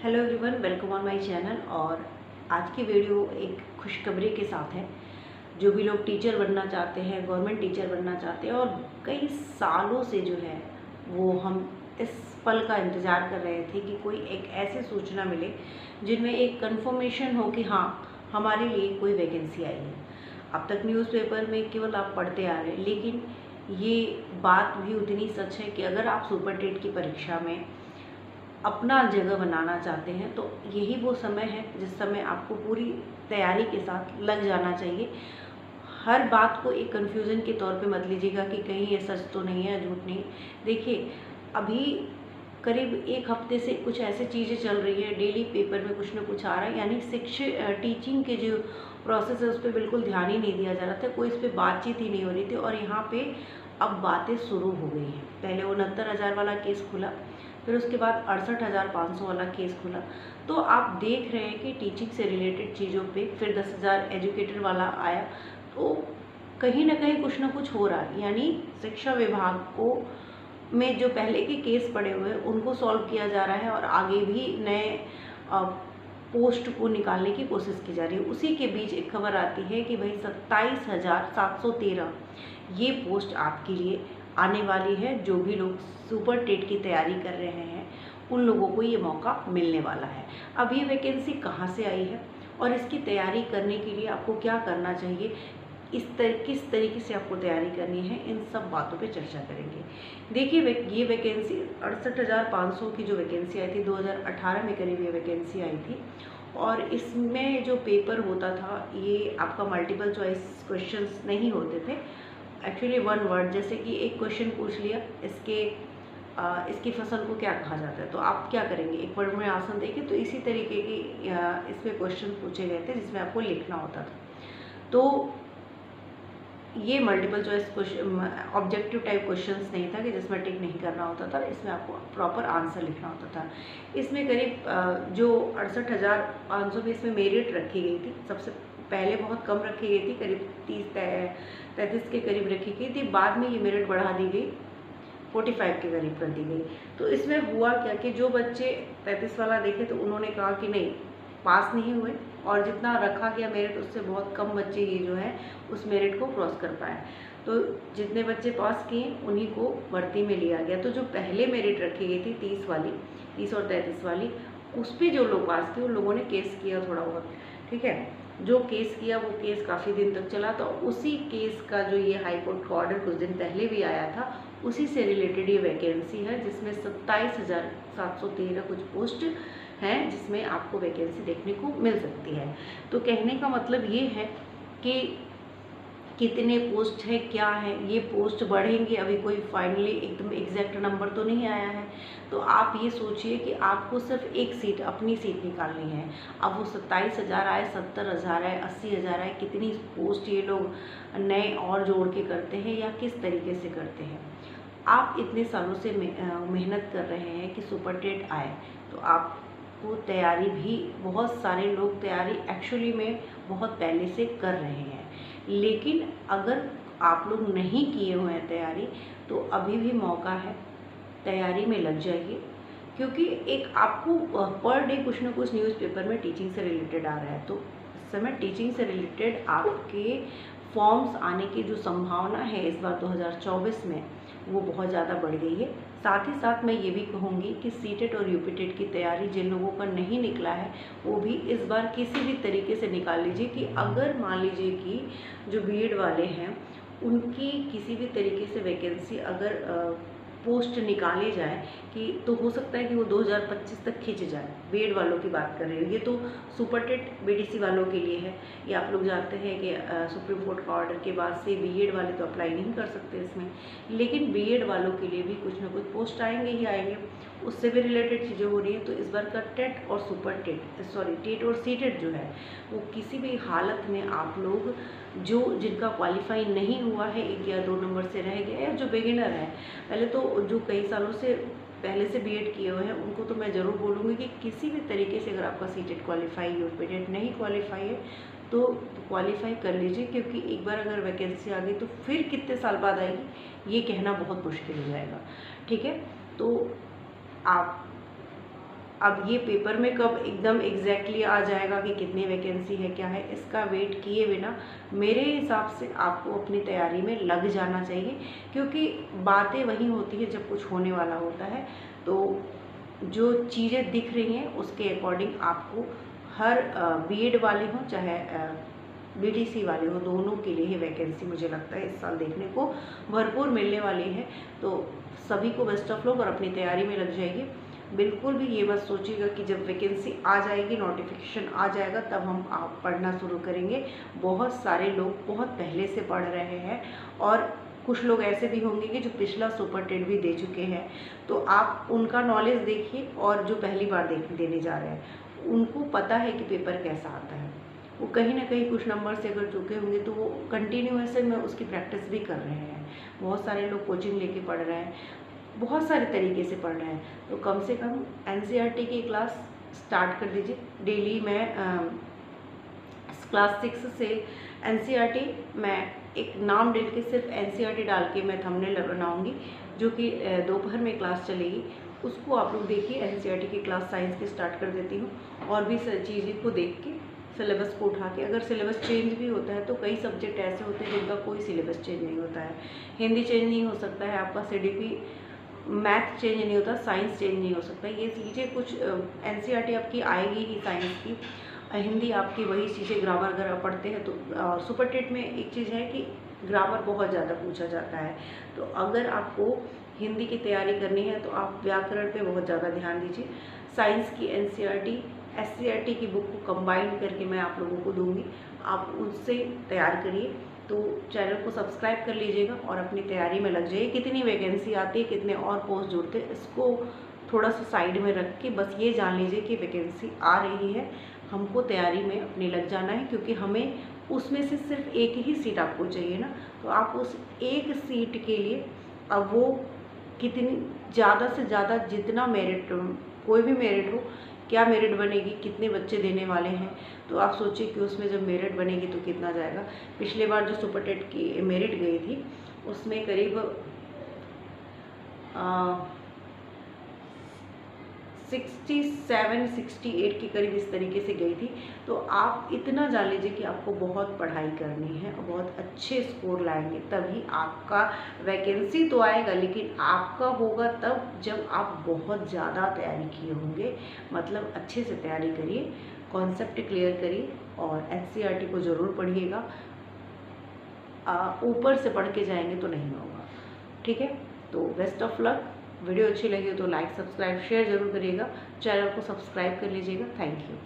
Hello everyone, welcome on my channel. और आज की वीडियो एक खुशखबरी के साथ है। जो भी लोग टीचर बनना चाहते हैं, गवर्नमेंट टीचर बनना चाहते हैं और कई सालों से जो है वो हम इस पल का इंतज़ार कर रहे थे कि कोई एक ऐसी सूचना मिले जिनमें एक कंफर्मेशन हो कि हाँ, हमारे लिए कोई वैकेंसी आई है। अब तक न्यूज़पेपर में केवल आप पढ़ते आ रहे हैं, लेकिन ये बात भी उतनी सच है कि अगर आप सुपर टेट की परीक्षा में अपना जगह बनाना चाहते हैं तो यही वो समय है जिस समय आपको पूरी तैयारी के साथ लग जाना चाहिए। हर बात को एक कन्फ्यूज़न के तौर पे मत लीजिएगा कि कहीं ये सच तो नहीं है, झूठ नहीं। देखिए, अभी करीब एक हफ्ते से कुछ ऐसी चीज़ें चल रही है, डेली पेपर में कुछ ना कुछ आ रहा है, यानी टीचिंग के जो प्रोसेस है उस पर बिल्कुल ध्यान ही नहीं दिया जा रहा था, कोई इस पर बातचीत ही नहीं हो रही थी। और यहाँ पे अब बातें शुरू हो गई हैं। पहले 69,000 वाला केस खुला, फिर उसके बाद 68,500 वाला केस खुला। तो आप देख रहे हैं कि टीचिंग से रिलेटेड चीज़ों पे फिर 10,000 एजुकेटर वाला आया। तो कहीं ना कहीं कुछ ना कुछ हो रहा है, यानी शिक्षा विभाग को में जो पहले के केस पड़े हुए हैं उनको सॉल्व किया जा रहा है और आगे भी नए पोस्ट को निकालने की कोशिश की जा रही है। उसी के बीच एक खबर आती है कि भाई 27,713 ये पोस्ट आपके लिए आने वाली है। जो भी लोग सुपर टेट की तैयारी कर रहे हैं उन लोगों को ये मौका मिलने वाला है। अब ये वैकेंसी कहाँ से आई है और इसकी तैयारी करने के लिए आपको क्या करना चाहिए, किस तरीके से आपको तैयारी करनी है, इन सब बातों पे चर्चा करेंगे। देखिए, ये वैकेंसी 68,500 की जो वैकेंसी आई थी 2018 में करीब ये वैकेंसी आई थी। और इसमें जो पेपर होता था ये आपका मल्टीपल चॉइस क्वेश्चंस नहीं होते थे, एक्चुअली वन वर्ड। जैसे कि एक क्वेश्चन पूछ लिया, इसकी फसल को क्या कहा जाता है, तो आप क्या करेंगे, एक वर्ड में आंसर देंगे। तो इसी तरीके की इसमें क्वेश्चन पूछे गए थे जिसमें आपको लिखना होता था। तो ये multiple choice question, objective type questions नहीं था कि जिसमें टिक नहीं करना होता था, इसमें आपको प्रॉपर आंसर लिखना होता था। इसमें करीब जो 68,500 में इसमें मेरिट रखी गई थी, सबसे पहले बहुत कम रखी गई थी, करीब 30-33 के करीब रखी गई थी। बाद में ये मेरिट बढ़ा दी गई, 45 के करीब कर दी गई। तो इसमें हुआ क्या कि जो बच्चे 33 वाला देखे तो उन्होंने कहा कि नहीं, पास नहीं हुए, और जितना रखा गया मेरिट उससे बहुत कम बच्चे ये जो है उस मेरिट को क्रॉस कर पाए। तो जितने बच्चे पास किए उन्हीं को भर्ती में लिया गया। तो जो पहले मेरिट रखी गई थी 30 और 33 वाली, उस पर जो लोग पास किए उन लोगों ने केस किया थोड़ा बहुत, ठीक है। जो केस किया वो केस काफ़ी दिन तक चला। तो उसी केस का जो ये हाई कोर्ट का ऑर्डर कुछ दिन पहले भी आया था, उसी से रिलेटेड ये वैकेंसी है जिसमें 27,713 कुछ पोस्ट हैं जिसमें आपको वैकेंसी देखने को मिल सकती है। तो कहने का मतलब ये है कि कितने पोस्ट है, क्या है, ये पोस्ट बढ़ेंगे, अभी कोई फाइनली एकदम एग्जैक्ट नंबर तो नहीं आया है। तो आप ये सोचिए कि आपको सिर्फ एक सीट, अपनी सीट निकालनी है। अब वो 27,000 आए, 70,000 आए, 80,000 आए, कितनी पोस्ट ये लोग नए और जोड़ के करते हैं या किस तरीके से करते हैं। आप इतने सालों से मेहनत कर रहे हैं कि सुपर टेट आए, तो आपको तैयारी भी, बहुत सारे लोग तैयारी एक्चुअली में बहुत पहले से कर रहे हैं। लेकिन अगर आप लोग नहीं किए हुए हैं तैयारी तो अभी भी मौका है, तैयारी में लग जाइए। क्योंकि एक आपको पर डे कुछ ना कुछ न्यूज़पेपर में टीचिंग से रिलेटेड आ रहा है। तो इस समय टीचिंग से रिलेटेड आपके फॉर्म्स आने की जो संभावना है इस बार 2024 में वो बहुत ज़्यादा बढ़ गई है। साथ ही साथ मैं ये भी कहूँगी कि सीटेट और यूपीटेट की तैयारी जिन लोगों का नहीं निकला है वो भी इस बार किसी भी तरीके से निकाल लीजिए। कि अगर मान लीजिए कि जो बीएड वाले हैं उनकी किसी भी तरीके से वैकेंसी अगर पोस्ट निकाले जाए कि तो हो सकता है कि वो 2025 तक खींच जाए। बीएड वालों की बात कर रही हूँ, ये तो सुपर टेट बीडीसी वालों के लिए है। ये आप लोग जानते हैं कि सुप्रीम कोर्ट का ऑर्डर के बाद से बीएड वाले तो अप्लाई नहीं कर सकते इसमें, लेकिन बीएड वालों के लिए भी कुछ ना कुछ पोस्ट आएंगे ही आएंगे। उससे भी रिलेटेड चीज़ें हो रही हैं। तो इस बार का टेट और सुपर टेट, टेट और सीटेट जो है वो किसी भी हालत में आप लोग जो जिनका क्वालिफाई नहीं हुआ है, 1 या 2 नंबर से रह गया, या जो बिगिनर है, पहले तो जो कई सालों से पहले से बीएड किए हुए हैं उनको तो मैं ज़रूर बोलूँगी कि किसी भी तरीके से अगर आपका सीटेट क्वालिफाई, यूपीटेट नहीं क्वालिफाई है तो क्वालिफाई कर लीजिए। क्योंकि एक बार अगर वैकेंसी आ गई तो फिर कितने साल बाद आएगी ये कहना बहुत मुश्किल हो जाएगा, ठीक है। तो आप अब ये पेपर में कब एकदम एग्जैक्टली आ जाएगा कि कितनी वैकेंसी है क्या है, इसका वेट किए बिना मेरे हिसाब से आपको अपनी तैयारी में लग जाना चाहिए, क्योंकि बातें वही होती है जब कुछ होने वाला होता है। तो जो चीज़ें दिख रही हैं उसके अकॉर्डिंग आपको हर बीएड वाले हों चाहे बीटीसी वाले हो, दोनों के लिए ही वैकेंसी मुझे लगता है इस साल देखने को भरपूर मिलने वाली है। तो सभी को बेस्ट ऑफ लक और अपनी तैयारी में लग जाइए। बिल्कुल भी ये मत सोचिएगा कि जब वैकेंसी आ जाएगी, नोटिफिकेशन आ जाएगा तब हम आप पढ़ना शुरू करेंगे। बहुत सारे लोग बहुत पहले से पढ़ रहे हैं और कुछ लोग ऐसे भी होंगे कि जो पिछला सुपर टेट भी दे चुके हैं। तो आप उनका नॉलेज देखिए, और जो पहली बार देने जा रहे हैं उनको पता है कि पेपर कैसा आता है। वो कहीं ना कहीं कुछ नंबर से अगर चुके होंगे तो वो कंटिन्यूएशन में उसकी प्रैक्टिस भी कर रहे हैं। बहुत सारे लोग कोचिंग लेके पढ़ रहे हैं, बहुत सारे तरीके से पढ़ रहे हैं। तो कम से कम एनसीईआरटी की क्लास स्टार्ट कर दीजिए। डेली मैं क्लास 6 से एनसीईआरटी मैं एक नाम डाल के सिर्फ एनसीईआरटी डाल के मैं थंबनेल बनाऊंगी, जो कि दोपहर में क्लास चलेगी। उसको आप लोग देखिए। एनसीईआरटी की क्लास साइंस की स्टार्ट कर देती हूँ, और भी चीज़ें को देख के सिलेबस को उठा के, अगर सिलेबस चेंज भी होता है तो कई सब्जेक्ट ऐसे होते हैं जिनका कोई सिलेबस चेंज नहीं होता है। हिंदी चेंज नहीं हो सकता है आपका, सीडीपी मैथ चेंज नहीं होता, साइंस चेंज नहीं हो सकता। ये चीज़ें कुछ एनसीईआरटी आपकी आएगी ही साइंस की, हिंदी आपकी वही चीज़ें ग्रामर अगर आप पढ़ते हैं तो। और सुपर टेट में एक चीज़ है कि ग्रामर बहुत ज़्यादा पूछा जाता है। तो अगर आपको हिंदी की तैयारी करनी है तो आप व्याकरण पे बहुत ज़्यादा ध्यान दीजिए। साइंस की एनसीईआरटी एससीईआरटी की बुक को कंबाइन करके मैं आप लोगों को दूंगी, आप उससे तैयार करिए। तो चैनल को सब्सक्राइब कर लीजिएगा और अपनी तैयारी में लग जाइए। कितनी वैकेंसी आती है, कितने और पोस्ट जुड़ते हैं, इसको थोड़ा सा साइड में रख के बस ये जान लीजिए कि वैकेंसी आ रही है, हमको तैयारी में अपनी लग जाना है, क्योंकि हमें उसमें से सिर्फ एक ही सीट आपको चाहिए ना। तो आप उस एक सीट के लिए अब वो कितनी ज़्यादा से ज़्यादा जितना मेरिट, कोई भी मेरिट हो, क्या मेरिट बनेगी, कितने बच्चे देने वाले हैं, तो आप सोचिए कि उसमें जब मेरिट बनेगी तो कितना जाएगा। पिछले बार जो सुपर टेट की मेरिट गई थी उसमें करीब 67-68 के करीब इस तरीके से गई थी। तो आप इतना जान लीजिए कि आपको बहुत पढ़ाई करनी है और बहुत अच्छे स्कोर लाएंगे, तभी आपका वैकेंसी तो आएगा, लेकिन आपका होगा तब जब आप बहुत ज़्यादा तैयारी किए होंगे। मतलब अच्छे से तैयारी करिए, कॉन्सेप्ट क्लियर करिए और एनसीईआरटी को ज़रूर पढ़िएगा। ऊपर से पढ़ के जाएंगे तो नहीं होगा, ठीक है। तो बेस्ट ऑफ लक। वीडियो अच्छी लगी हो तो लाइक, सब्सक्राइब, शेयर जरूर करिएगा। चैनल को सब्सक्राइब कर लीजिएगा। Thank you.